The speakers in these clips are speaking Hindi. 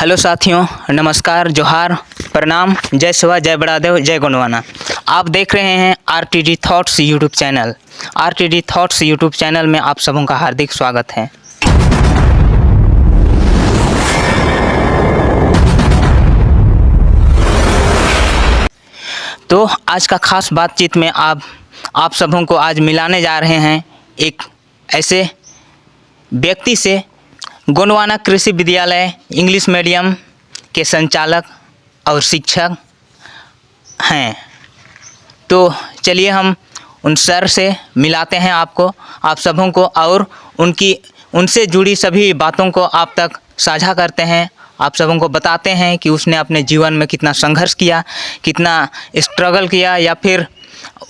हेलो साथियों, नमस्कार, जोहार, प्रणाम, जय शिवा, जय बड़ादेव, जय गुणवाना। आप देख रहे हैं RTD thoughts YouTube channel. RTD thoughts YouTube channel में आप सबों का हार्दिक स्वागत है। तो आज का खास बातचीत में आप सबों को आज मिलाने जा रहे हैं एक ऐसे व्यक्ति से, गोंडवाना कृषि विद्यालय इंग्लिश मीडियम के संचालक और शिक्षक हैं। तो चलिए हम उन सर से मिलाते हैं आप सबों को, और उनसे जुड़ी सभी बातों को आप तक साझा करते हैं। आप सबों को बताते हैं कि उसने अपने जीवन में कितना संघर्ष किया, कितना स्ट्रगल किया, या फिर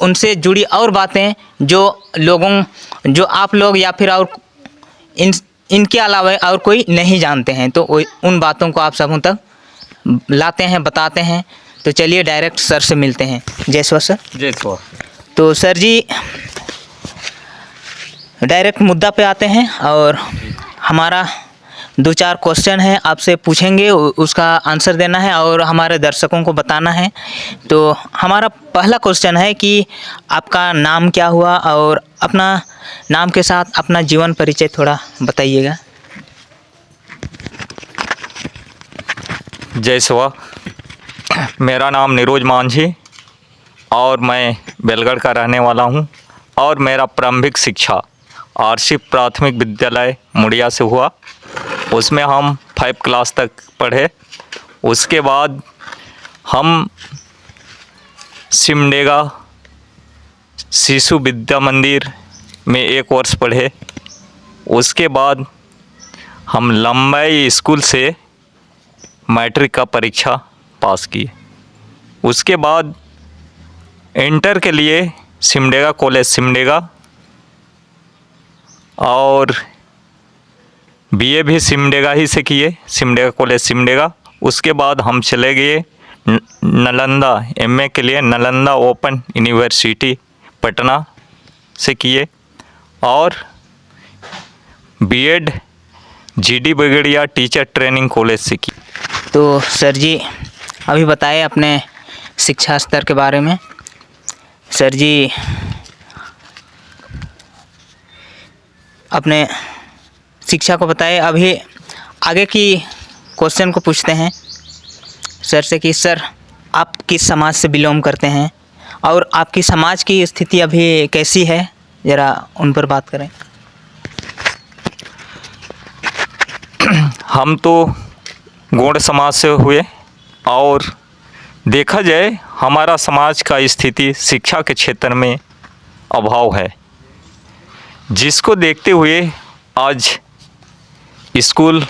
उनसे जुड़ी और बातें जो आप लोग या फिर और इनके अलावा और कोई नहीं जानते हैं। तो उन बातों को आप सबों तक लाते हैं, बताते हैं। तो चलिए डायरेक्ट सर से मिलते हैं। जय शिवा सर। जय शिवा। तो सर जी, डायरेक्ट मुद्दा पे आते हैं और हमारा 2-4 क्वेश्चन है, आपसे पूछेंगे, उसका आंसर देना है और हमारे दर्शकों को बताना है। तो हमारा पहला क्वेश्चन है कि आपका नाम क्या हुआ, और अपना नाम के साथ अपना जीवन परिचय थोड़ा बताइएगा। जय शिवा। मेरा नाम निरोज मांझी और मैं बेलगढ़ का रहने वाला हूं, और मेरा प्रारंभिक शिक्षा आरसी प्राथमिक विद्यालय मुड़िया से हुआ। उसमें हम 5 क्लास तक पढ़े। उसके बाद हम सिमडेगा शिशु विद्या मंदिर में 1 वर्ष पढ़े। उसके बाद हम लंबाई स्कूल से मैट्रिक का परीक्षा पास किए। उसके बाद इंटर के लिए सिमडेगा कॉलेज सिमडेगा, और बीए भी सिमडेगा ही से किए, सिमडेगा कॉलेज सिमडेगा। उसके बाद हम चले गए नालंदा एमए के लिए, नालंदा ओपन यूनिवर्सिटी पटना से किए, और BEd GD Bagaria teacher training college से की। तो सर जी अभी बताए अपने शिक्षा स्तर के बारे में। सर जी अपने शिक्षा को बताए। अभी आगे की क्वेश्चन को पूछते हैं सर से कि सर आप किस समाज से बिलोंग करते हैं, और आपकी समाज की स्थिति अभी कैसी है, ज़रा उन पर बात करें। हम तो गौड़ समाज से हुए, और देखा जाए हमारा समाज का स्थिति शिक्षा के क्षेत्र में अभाव है, जिसको देखते हुए आज स्कूल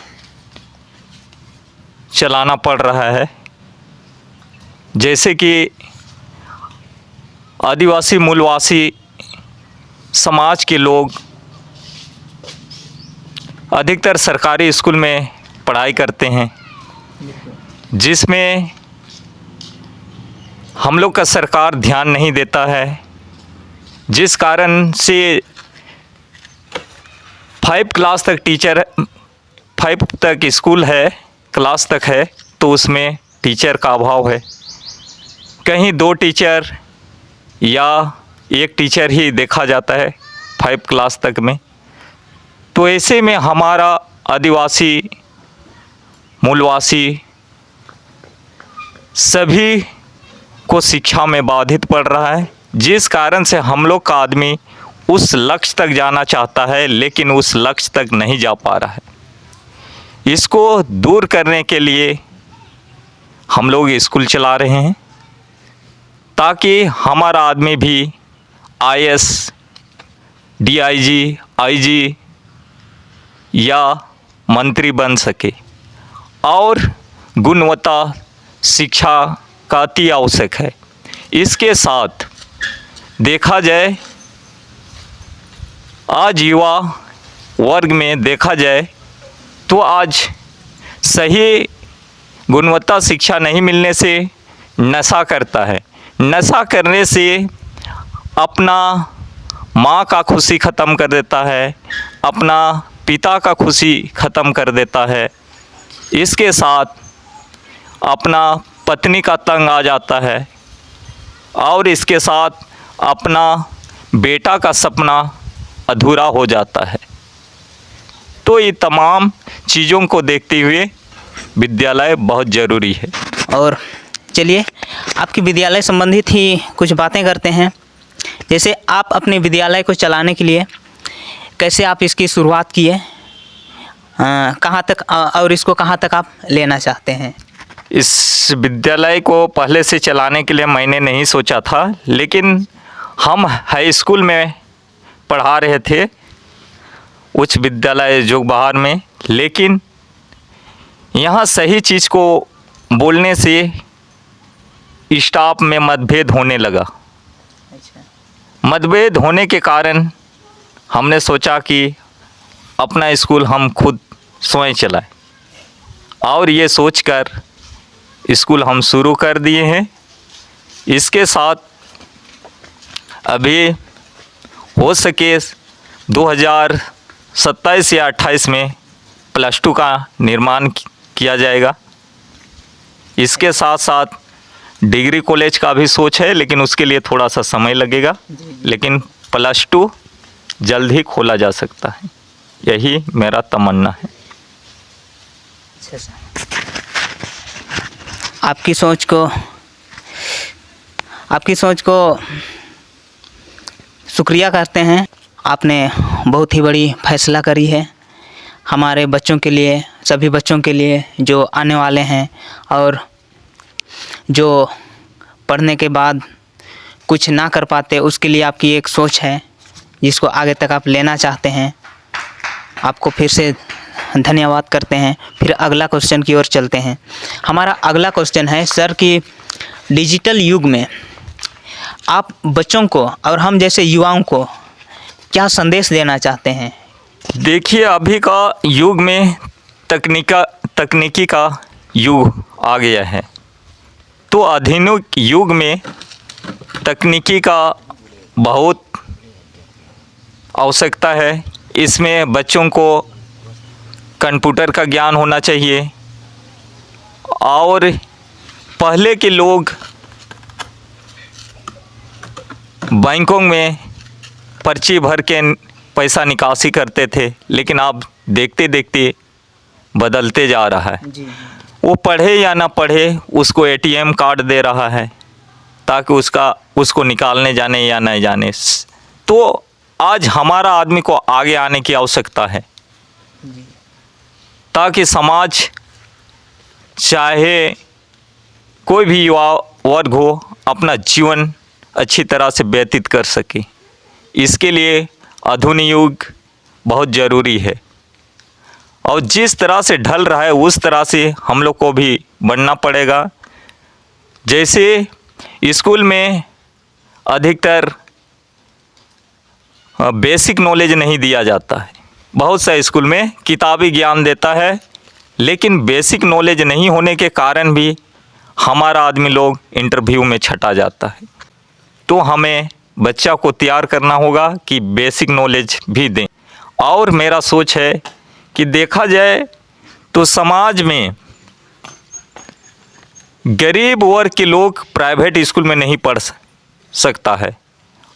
चलाना पड़ रहा है। जैसे कि आदिवासी मूलवासी समाज के लोग अधिकतर सरकारी स्कूल में पढ़ाई करते हैं, जिसमें हम लोग का सरकार ध्यान नहीं देता है, जिस कारण से 5 क्लास तक स्कूल है, क्लास तक है, तो उसमें टीचर का अभाव है। कहीं 2 टीचर या 1 टीचर ही देखा जाता है 5 क्लास तक में। तो ऐसे में हमारा आदिवासी मूलवासी सभी को शिक्षा में बाधित पड़ रहा है, जिस कारण से हम लोग का आदमी उस लक्ष्य तक जाना चाहता है, लेकिन उस लक्ष्य तक नहीं जा पा रहा है। इसको दूर करने के लिए हम लोग स्कूल चला रहे हैं, ताकि हमारा आदमी भी आईएएस, डीआईजी, आईजी या मंत्री बन सके। और गुणवत्ता शिक्षा का अति आवश्यक है। इसके साथ देखा जाए आज युवा वर्ग में देखा जाए तो आज सही गुणवत्ता शिक्षा नहीं मिलने से नशा करता है। नशा करने से अपना माँ का खुशी ख़त्म कर देता है, अपना पिता का खुशी ख़त्म कर देता है। इसके साथ अपना पत्नी का तंग आ जाता है और इसके साथ अपना बेटा का सपना अधूरा हो जाता है। तो ये तमाम चीज़ों को देखते हुए विद्यालय बहुत ज़रूरी है। और चलिए आपकी विद्यालय संबंधित ही कुछ बातें करते हैं। जैसे आप अपने विद्यालय को चलाने के लिए कैसे आप इसकी शुरुआत किए, कहाँ तक और इसको कहाँ तक आप लेना चाहते हैं? इस विद्यालय को पहले से चलाने के लिए मैंने नहीं सोचा था, लेकिन हम हाई स्कूल में पढ़ा रहे थे उच्च विद्यालय जोगबहार में, लेकिन यहाँ सही चीज़ को बोलने से स्टाफ में मतभेद होने लगा। मतभेद होने के कारण हमने सोचा कि अपना स्कूल हम खुद स्वयं चलाएं, और ये सोचकर स्कूल हम शुरू कर दिए हैं। इसके साथ अभी हो सके 2027 या 28 में +2 का निर्माण किया जाएगा। इसके साथ साथ डिग्री कॉलेज का भी सोच है, लेकिन उसके लिए थोड़ा सा समय लगेगा, लेकिन +2 जल्द ही खोला जा सकता है, यही मेरा तमन्ना है। अच्छा सर, आपकी सोच को शुक्रिया करते हैं। आपने बहुत ही बड़ी फैसला करी है हमारे बच्चों के लिए, सभी बच्चों के लिए जो आने वाले हैं और जो पढ़ने के बाद कुछ ना कर पाते, उसके लिए आपकी एक सोच है जिसको आगे तक आप लेना चाहते हैं। आपको फिर से धन्यवाद करते हैं। फिर अगला क्वेश्चन की ओर चलते हैं। हमारा अगला क्वेश्चन है सर कि डिजिटल युग में आप बच्चों को और हम जैसे युवाओं को क्या संदेश देना चाहते हैं? देखिए, अभी का युग में तकनीकी का युग आ गया है, तो आधुनिक युग में तकनीकी का बहुत आवश्यकता है। इसमें बच्चों को कंप्यूटर का ज्ञान होना चाहिए, और पहले के लोग बैंकों में पर्ची भर के पैसा निकासी करते थे, लेकिन अब देखते देखते बदलते जा रहा है। वो पढ़े या ना पढ़े, उसको ATM कार्ड दे रहा है ताकि उसको निकालने जाने या नहीं जाने। तो आज हमारा आदमी को आगे आने की आवश्यकता है, ताकि समाज चाहे कोई भी युवा वर्ग हो अपना जीवन अच्छी तरह से व्यतीत कर सके। इसके लिए आधुनिक युग बहुत ज़रूरी है, और जिस तरह से ढल रहा है उस तरह से हम लोग को भी बढ़ना पड़ेगा। जैसे स्कूल में अधिकतर बेसिक नॉलेज नहीं दिया जाता है। बहुत सा स्कूल में किताबी ज्ञान देता है, लेकिन बेसिक नॉलेज नहीं होने के कारण भी हमारा आदमी लोग इंटरव्यू में छटा जाता है। तो हमें बच्चा को तैयार करना होगा कि बेसिक नॉलेज भी दें। और मेरा सोच है कि देखा जाए तो समाज में गरीब वर्ग के लोग प्राइवेट स्कूल में नहीं पढ़ सकता है।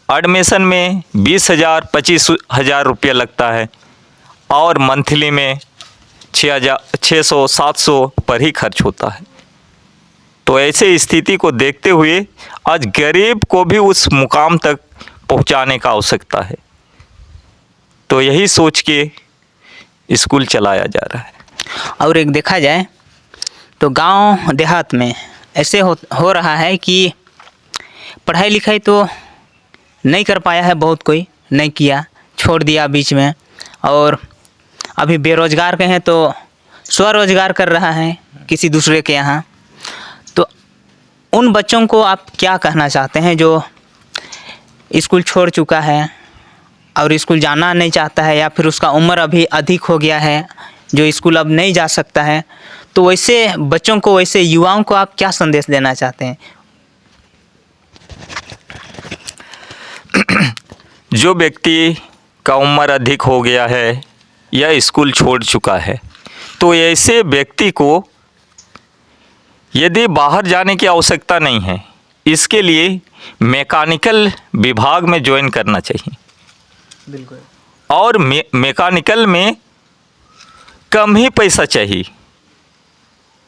एडमिशन में 20,000 25,000 रुपया लगता है, और मंथली में 600-700 पर ही खर्च होता है। तो ऐसे स्थिति को देखते हुए आज गरीब को भी उस मुकाम तक पहुंचाने का आवश्यकता है। तो यही सोच के स्कूल चलाया जा रहा है। और एक देखा जाए तो गांव देहात में ऐसे हो रहा है कि पढ़ाई लिखाई तो नहीं कर पाया है, बहुत कोई नहीं किया, छोड़ दिया बीच में, और अभी बेरोज़गार के हैं तो स्वरोजगार कर रहा है किसी दूसरे के यहाँ। तो उन बच्चों को आप क्या कहना चाहते हैं जो स्कूल छोड़ चुका है और स्कूल जाना नहीं चाहता है, या फिर उसका उम्र अभी अधिक हो गया है जो स्कूल अब नहीं जा सकता है? तो वैसे बच्चों को, वैसे युवाओं को आप क्या संदेश देना चाहते हैं? जो व्यक्ति का उम्र अधिक हो गया है या स्कूल छोड़ चुका है, तो ऐसे व्यक्ति को यदि बाहर जाने की आवश्यकता नहीं है, इसके लिए मैकेनिकल विभाग में ज्वाइन करना चाहिए। बिल्कुल। और मैकेनिकल में कम ही पैसा चाहिए,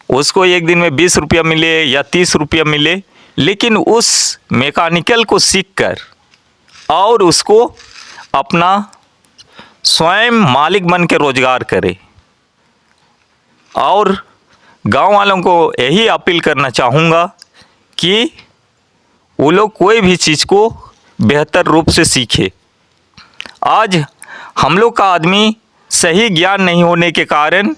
उसको एक दिन में 20 रुपया मिले या 30 रुपया मिले, लेकिन उस मैकेनिकल को सीखकर और उसको अपना स्वयं मालिक बन के रोजगार करे। और गांव वालों को यही अपील करना चाहूँगा कि वो लोग कोई भी चीज़ को बेहतर रूप से सीखे। आज हम लोग का आदमी सही ज्ञान नहीं होने के कारण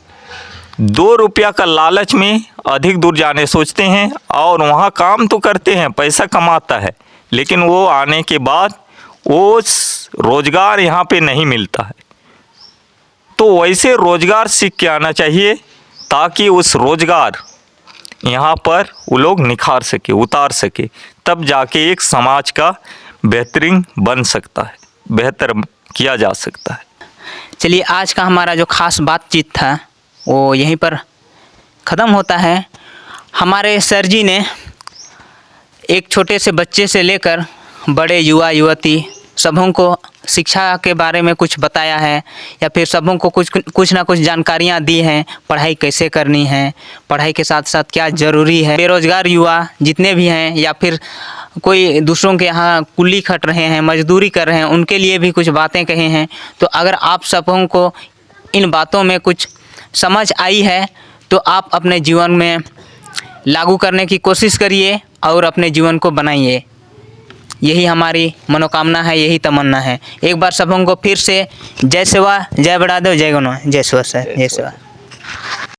2 रुपया का लालच में अधिक दूर जाने सोचते हैं और वहाँ काम तो करते हैं, पैसा कमाता है, लेकिन वो आने के बाद वो रोज़गार यहाँ पे नहीं मिलता है। तो वैसे रोज़गार सीख के आना चाहिए ताकि उस रोज़गार यहाँ पर वो लोग निखार सके, उतार सके, तब जाके एक समाज का बेहतरीन बन सकता है, बेहतर किया जा सकता है। चलिए, आज का हमारा जो खास बातचीत था वो यहीं पर ख़त्म होता है। हमारे सर जी ने एक छोटे से बच्चे से लेकर बड़े युवा युवती सबों को शिक्षा के बारे में कुछ बताया है, या फिर सबों को कुछ ना कुछ जानकारियाँ दी हैं, पढ़ाई कैसे करनी है, पढ़ाई के साथ साथ क्या ज़रूरी है। बेरोज़गार युवा जितने भी हैं या फिर कोई दूसरों के यहाँ कुल्ली खट रहे हैं, मजदूरी कर रहे हैं, उनके लिए भी कुछ बातें कही हैं। तो अगर आप सबों को इन बातों में कुछ समझ आई है तो आप अपने जीवन में लागू करने की कोशिश करिए और अपने जीवन को बनाइए। यही हमारी मनोकामना है, यही तमन्ना है। एक बार सबों को फिर से जय सेवा, जय बड़ा देव, जय गुणा, जय सेवा सर, जय सेवा।